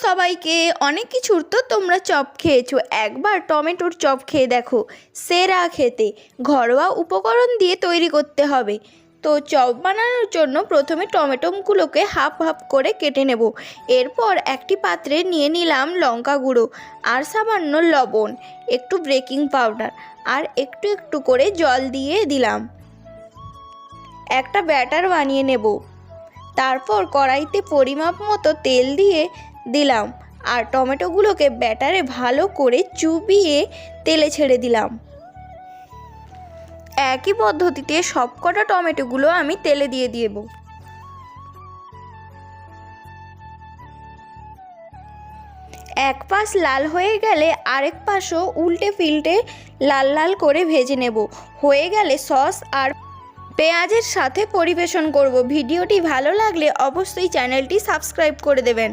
সবাইকে। অনেক কিছুর তো তোমরা চপ খেয়েছো, একবার টমেটোর চপ খেয়ে দেখো, সেরা খেতে। ঘরোয়া উপকরণ দিয়ে তৈরি করতে হবে। তো চপ বানানোর জন্য প্রথমে টমেটোগুলোকে হাফ হাফ করে কেটে নেব। এরপর একটি পাত্রে নিয়ে নিলাম লঙ্কা গুঁড়ো আর সামান্য লবণ, একটু বেকিং পাউডার আর একটু একটু করে জল দিয়ে দিলাম। একটা ব্যাটার বানিয়ে নেব। তারপর কড়াইতে পরিমাপ মতো তেল দিয়ে দিলাম আর টমেটোগুলোকে ব্যাটারে ভালো করে চুবিয়ে তেলে ছেড়ে দিলাম। একই পদ্ধতিতে সবকটা টমেটোগুলো আমি তেলে দিয়ে দেব। এক পাশ লাল হয়ে গেলে আরেক পাশও উল্টে পিল্টে লাল লাল করে ভেজে নেব। হয়ে গেলে সস আর পেঁয়াজের সাথে পরিবেশন করব। ভিডিওটি ভালো লাগলে অবশ্যই চ্যানেলটি সাবস্ক্রাইব করে দেবেন।